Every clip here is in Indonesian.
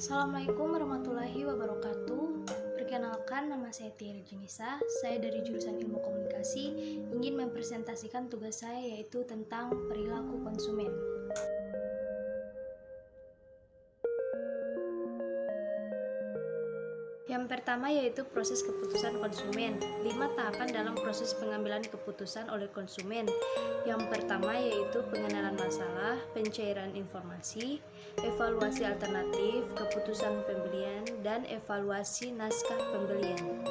Assalamualaikum warahmatullahi wabarakatuh. Perkenalkan, nama saya Tiara Junisa. Saya dari jurusan Ilmu Komunikasi, ingin mempresentasikan tugas saya yaitu tentang perilaku konsumen. Yang pertama yaitu proses keputusan konsumen. 5 tahapan dalam proses pengambilan keputusan oleh konsumen. Yang pertama yaitu pengenalan masalah, pencairan informasi, evaluasi alternatif, keputusan pembelian, dan evaluasi naskah pembelian.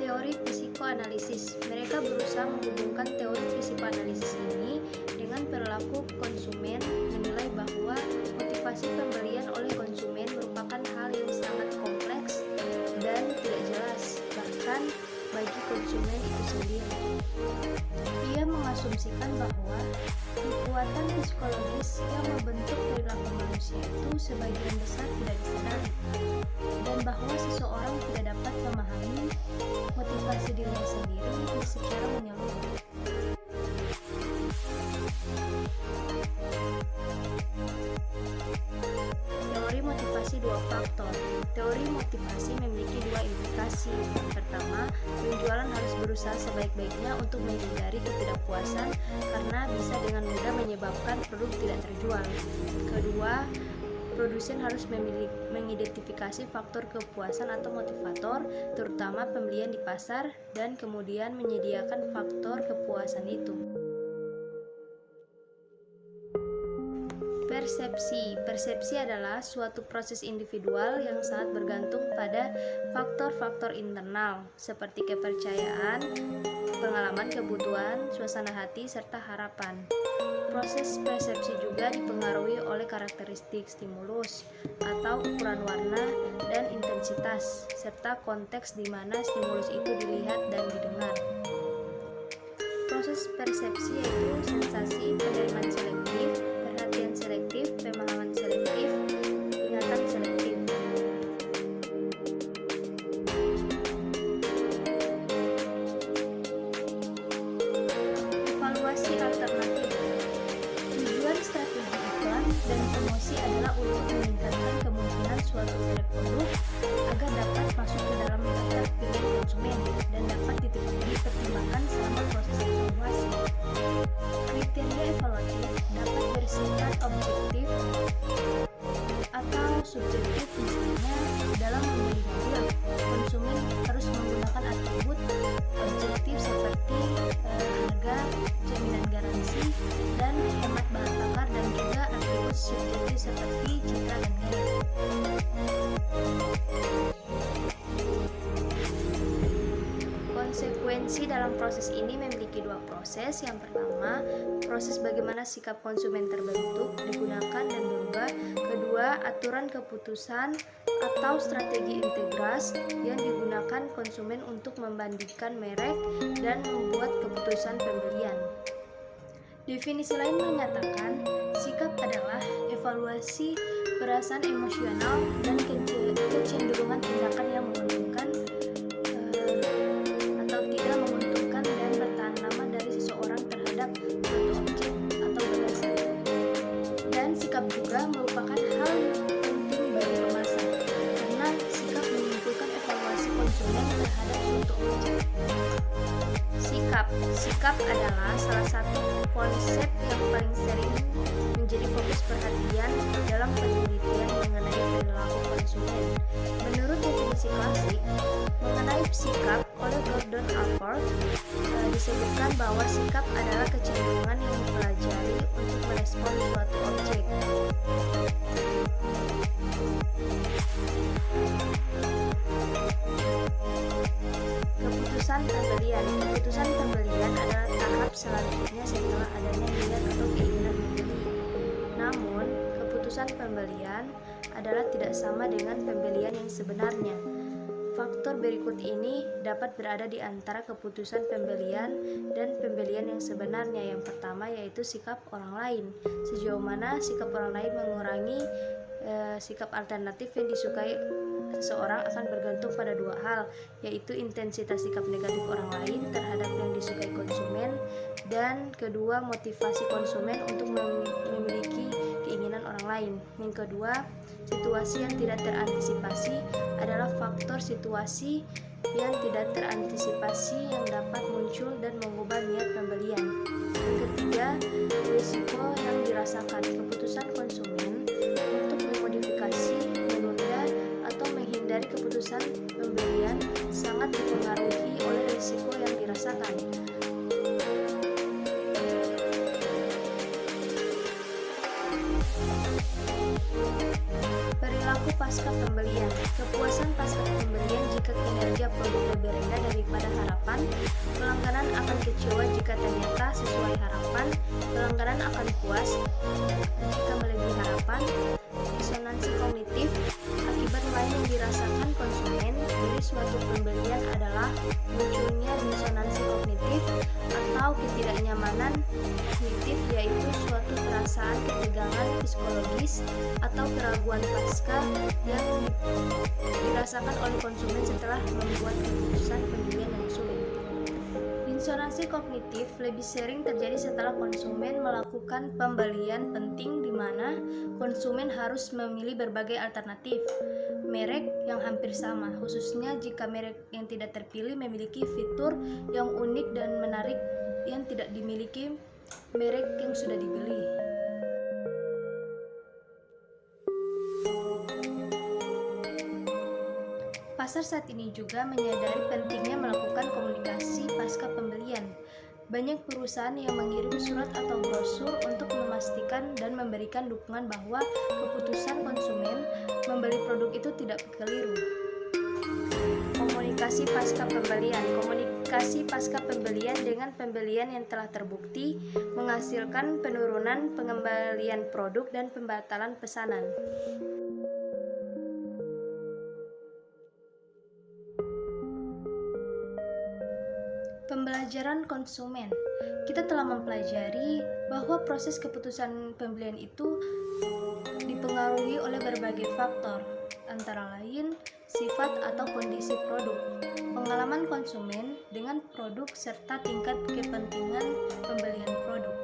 Teori psikoanalisis. Mereka berusaha menghubungkan teori psikoanalisis ini dengan perilaku konsumen, menilai bahwa motivasi pembelian oleh konsumen merupakan hal yang sangat kompleks dan tidak jelas, bahkan bagi konsumen itu sendiri. Ia mengasumsikan bahwa kekuatan psikologis yang membentuk perilaku manusia itu sebagian besar tidak disadari, dan bahwa seseorang tidak dapat memahami motivasi dirinya sendiri secara menyeluruh. Teori motivasi dua faktor. Teori motivasi memiliki dua implikasi. Yang pertama, penjualan harus berusaha sebaik-baiknya untuk menghindari ketidakpuasan karena bisa dengan mudah menyebabkan produk tidak terjual. Kedua, produsen harus mengidentifikasi faktor kepuasan atau motivator, terutama pembelian di pasar, dan kemudian menyediakan faktor kepuasan itu. Persepsi adalah suatu proses individual yang sangat bergantung pada faktor-faktor internal seperti kepercayaan, pengalaman, kebutuhan, suasana hati, serta harapan. Proses persepsi juga dipengaruhi oleh karakteristik stimulus atau ukuran warna dan intensitas, serta konteks di mana stimulus itu dilihat dan didengar. Proses persepsi yaitu sensasi, penerimaan selektif, perhatian selektif, pemahaman selektif, ingatan selektif. Evaluasi alternatif. Tujuan strategi iklan dan promosi adalah untuk meningkatkan kemungkinan suatu merek produk agar dapat masuk ke dalam daftar pilihan konsumen dan dapat dipertimbangkan selama proses evaluasi. Kriteria evaluatif dapat bersifat objektif atau subjektif, misalnya dalam memilih mobil, konsumen harus menggunakan atribut objektif seperti harga, jaminan garansi, dan hemat bahan bakar, dan juga atribut subjektif seperti citra dan gaya. Konsekuensi dalam proses ini memiliki dua proses. Yang pertama, proses bagaimana sikap konsumen terbentuk, digunakan, dan berubah. Kedua, aturan keputusan atau strategi integras yang digunakan konsumen untuk membandingkan merek dan membuat keputusan pembelian. Definisi lain menyatakan, sikap adalah evaluasi perasaan emosional dan kecenderungan tindakan yang menguntungkan atau tidak menguntungkan dan bertahan lama dari seseorang terhadap suatu objek atau gagasan. Dan sikap juga merupakan hal penting bagi pemasar, karena sikap menyimpulkan evaluasi konsumen terhadap suatu objek. Sikap adalah salah satu konsep yang paling sering menjadi fokus perhatian dalam penelitian mengenai perilaku konsumen. Menurut definisi klasik mengenai sikap oleh Gordon Allport, disebutkan bahwa sikap adalah kecenderungan yang mempelajari untuk merespon suatu objek. Keputusan pembelian adalah tahap selanjutnya setelah adanya niat atau keinginan membeli. Namun, keputusan pembelian adalah tidak sama dengan pembelian yang sebenarnya. Faktor berikut ini dapat berada di antara keputusan pembelian dan pembelian yang sebenarnya. Yang pertama yaitu sikap orang lain. Sejauh mana sikap orang lain mengurangi sikap alternatif yang disukai seseorang akan bergantung pada dua hal, yaitu intensitas sikap negatif orang lain terhadap yang disukai konsumen, dan kedua, motivasi konsumen untuk memiliki keinginan orang lain. Yang kedua, situasi yang tidak terantisipasi adalah faktor situasi yang tidak terantisipasi yang dapat muncul dan mengubah niat pembelian. Yang ketiga, risiko yang dirasakan. Keputusan konsumen untuk memodifikasi, menunda, atau menghindari keputusan pembelian sangat dipengaruhi oleh risiko yang dirasakan. Perilaku pasca pembelian. Kepuasan pasca pembelian jika kinerja produk lebih rendah daripada harapan. Pelanggan akan kecewa jika ternyata sesuai harapan. Pelanggan akan puas jika melebihi harapan. Disonansi kognitif. Akibat lain yang dirasakan konsumen dari suatu pembelian adalah munculnya disonansi kognitif atau ketidaknyamanan kognitif, yaitu suatu perasaan ketegangan psikologis atau keraguan pasca yang dirasakan oleh konsumen setelah membuat keputusan pembelian yang sulit. Disonansi kognitif lebih sering terjadi setelah konsumen melakukan pembelian penting di mana konsumen harus memilih berbagai alternatif merek yang hampir sama, khususnya jika merek yang tidak terpilih memiliki fitur yang unik dan menarik yang tidak dimiliki merek yang sudah dibeli. Pasar saat ini juga menyadari pentingnya melakukan komunikasi pasca pembelian. Banyak perusahaan yang mengirim surat atau brosur untuk memastikan dan memberikan dukungan bahwa keputusan konsumen membeli produk itu tidak keliru. Komunikasi pasca pembelian. Komunikasi pasca pembelian dengan pembelian yang telah terbukti menghasilkan penurunan pengembalian produk dan pembatalan pesanan. Pembelajaran konsumen. Kita telah mempelajari bahwa proses keputusan pembelian itu dipengaruhi oleh berbagai faktor, antara lain sifat atau kondisi produk, pengalaman konsumen dengan produk, serta tingkat kepentingan pembelian produk.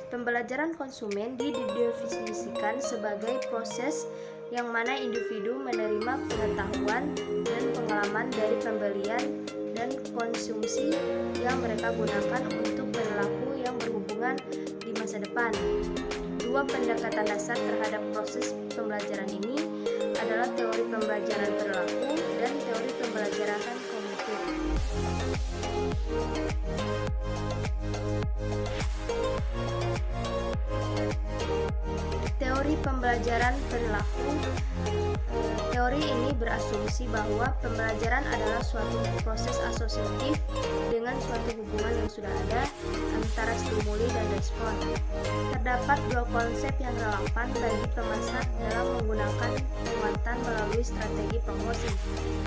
Pembelajaran konsumen didefinisikan sebagai proses yang mana individu menerima pengetahuan dan pengalaman dari pembelian dan konsumsi yang mereka gunakan untuk perilaku yang berhubungan di masa depan. Dua pendekatan dasar terhadap proses pembelajaran ini adalah teori pembelajaran perilaku dan teori pembelajaran kognitif. Teori pembelajaran perilaku. Teori ini berasumsi bahwa pembelajaran adalah suatu proses asosiatif dengan suatu hubungan yang sudah ada antara stimuli dan respon. Terdapat dua konsep yang relevan bagi pemasar dalam menggunakan penguatan melalui strategi promosi,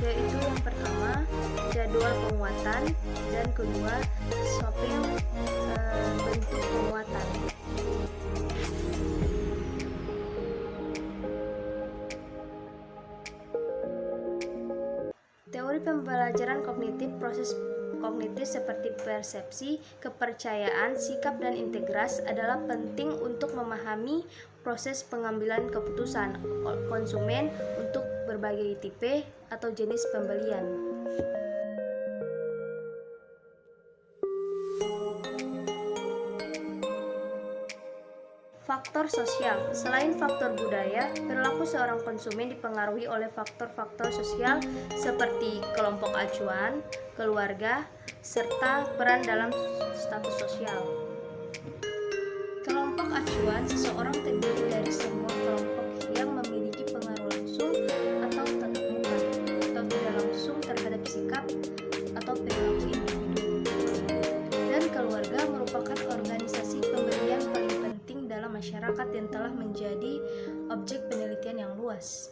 yaitu yang pertama, jadwal penguatan, dan kedua, shopping bentuk penguatan. Teori pembelajaran kognitif. Proses kognitif seperti persepsi, kepercayaan, sikap, dan integras adalah penting untuk memahami proses pengambilan keputusan konsumen untuk berbagai tipe atau jenis pembelian. Faktor sosial. Selain faktor budaya, perilaku seorang konsumen dipengaruhi oleh faktor-faktor sosial seperti kelompok acuan, keluarga, serta peran dalam status sosial. Kelompok acuan. Seseorang terdiri dari semua kelompok yang memiliki pengaruh langsung atau tatap muka atau tidak langsung terhadap sikap atau perilaku individu. Dan keluarga merupakan organisasi pembelian paling penting dalam masyarakat yang telah menjadi objek penelitian yang luas.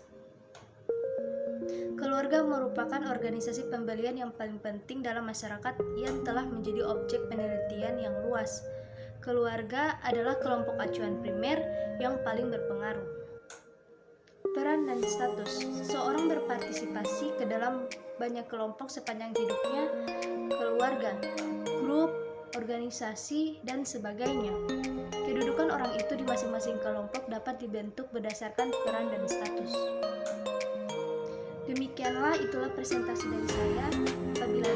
Keluarga merupakan organisasi pembelian yang paling penting dalam masyarakat yang telah menjadi objek penelitian yang luas. Keluarga adalah kelompok acuan primer yang paling berpengaruh. Peran dan status. Seseorang berpartisipasi ke dalam banyak kelompok sepanjang hidupnya, keluarga, grup, organisasi, dan sebagainya. Kedudukan orang itu di masing-masing kelompok dapat dibentuk berdasarkan peran dan status. Demikianlah itulah presentasi dari saya. Apabila